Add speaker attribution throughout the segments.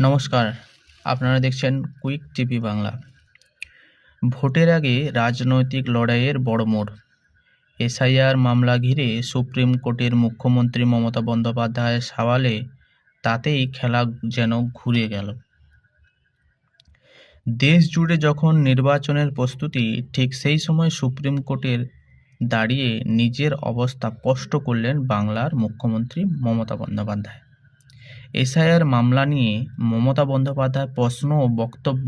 Speaker 1: নমস্কার, আপনারা দেখছেন কুইক টিভি বাংলা। ভোটের আগে রাজনৈতিক লড়াইয়ের বড় মোড়। এসআইআর মামলা ঘিরে সুপ্রিম কোর্টের মুখ্যমন্ত্রী মমতা বন্দ্যোপাধ্যায়ের সওয়ালে তাতেই খেলা যেন ঘুরে গেল। দেশ জুড়ে যখন নির্বাচনের প্রস্তুতি, ঠিক সেই সময় সুপ্রিম কোর্টের দাঁড়িয়ে নিজের অবস্থা স্পষ্ট করলেন বাংলার মুখ্যমন্ত্রী মমতা বন্দ্যোপাধ্যায়। এসআইআর মামলা নিয়ে মমতা বন্দ্যোপাধ্যায়ের প্রশ্ন ও বক্তব্য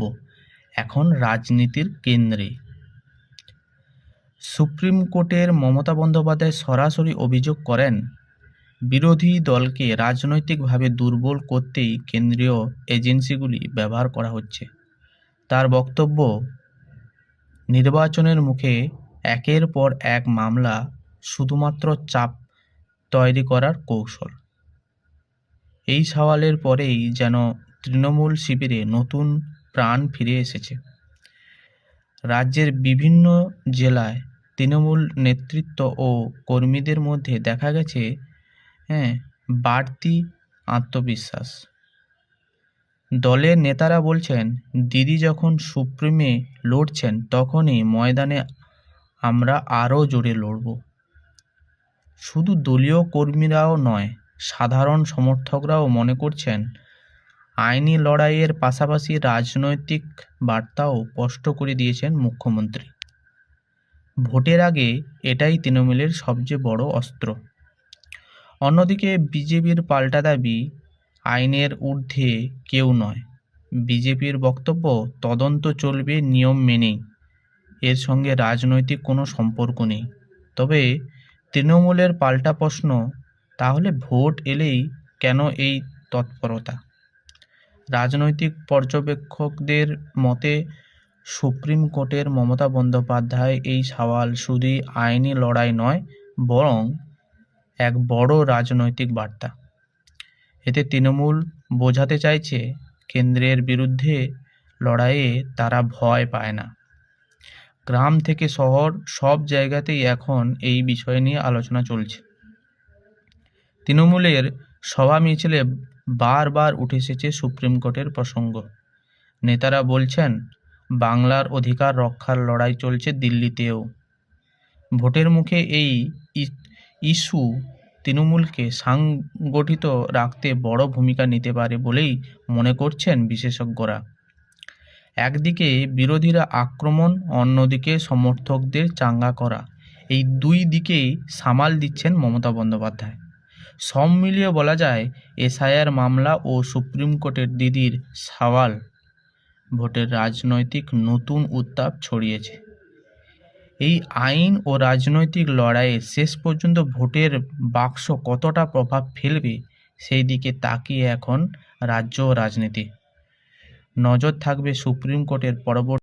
Speaker 1: এখন রাজনীতির কেন্দ্রে। সুপ্রিম কোর্টের মমতা বন্দ্যোপাধ্যায় সরাসরি অভিযোগ করেন, বিরোধী দলকে রাজনৈতিকভাবে দুর্বল করতেই কেন্দ্রীয় এজেন্সিগুলি ব্যবহার করা হচ্ছে। তার বক্তব্য, নির্বাচনের মুখে একের পর এক মামলা শুধুমাত্র চাপ তৈরি করার কৌশল। এই সওয়ালের পরেই যেন তৃণমূল শিবিরে নতুন প্রাণ ফিরে এসেছে। রাজ্যের বিভিন্ন জেলায় তৃণমূল নেতৃত্ব ও কর্মীদের মধ্যে দেখা গেছে বাড়তি আত্মবিশ্বাস। দলের নেতারা বলছেন, দিদি যখন সুপ্রিমে লড়ছেন তখনই ময়দানে আমরা আরও জোরে লড়ব। শুধু দলীয় কর্মীরাও নয়, সাধারণ সমর্থকরাও মনে করছেন আইনি লড়াইয়ের পাশাপাশি রাজনৈতিক বার্তাও স্পষ্ট করে দিয়েছেন মুখ্যমন্ত্রী। ভোটের আগে এটাই তৃণমূলের সবচেয়ে বড় অস্ত্র। অন্যদিকে বিজেপির পাল্টা দাবি, আইনের ঊর্ধ্বে কেউ নয়। বিজেপির বক্তব্য, তদন্ত চলবে নিয়ম মেনেই, এর সঙ্গে রাজনৈতিক কোনো সম্পর্ক নেই। তবে তৃণমূলের পাল্টা প্রশ্ন, তাহলে ভোট এলেই কেন এই তৎপরতা? রাজনৈতিক পর্যবেক্ষকদের মতে সুপ্রিম কোর্টের মমতা বন্দ্যোপাধ্যায় এই সওয়াল শুধুই আইনি লড়াই নয়, বরং এক বড় রাজনৈতিক বার্তা। এতে তৃণমূল বোঝাতে চাইছে, কেন্দ্রের বিরুদ্ধে লড়াইয়ে তারা ভয় পায় না। গ্রাম থেকে শহর সব জায়গাতেই এখন এই বিষয় নিয়ে আলোচনা চলছে। তৃণমূলের সভা মিছিলে বারবার উঠে এসেছে সুপ্রিম কোর্টের প্রসঙ্গ। নেতারা বলছেন, বাংলার অধিকার রক্ষার লড়াই চলছে দিল্লিতেও। ভোটের মুখে এই ইস্যু তৃণমূলকে সংগঠিত রাখতে বড় ভূমিকা নিতে পারে বলেই মনে করছেন বিশেষজ্ঞরা। একদিকে বিরোধীরা আক্রমণ, অন্যদিকে সমর্থকদের চাঙ্গা করা, এই দুই দিকেই সামাল দিচ্ছেন মমতা বন্দ্যোপাধ্যায়। সব মিলিয়ে বলা যায়, এসআইআর মামলা ও সুপ্রিম কোর্টের দিদির সওয়াল ভোটের রাজনৈতিক নতুন উত্তাপ ছড়িয়েছে। এই আইন ও রাজনৈতিক লড়াইয়ে শেষ পর্যন্ত ভোটের বাক্স কতটা প্রভাব ফেলবে, সেই দিকে তাকিয়ে এখন রাজ্য রাজনীতি। নজর থাকবে সুপ্রিম কোর্টের পরবর্তী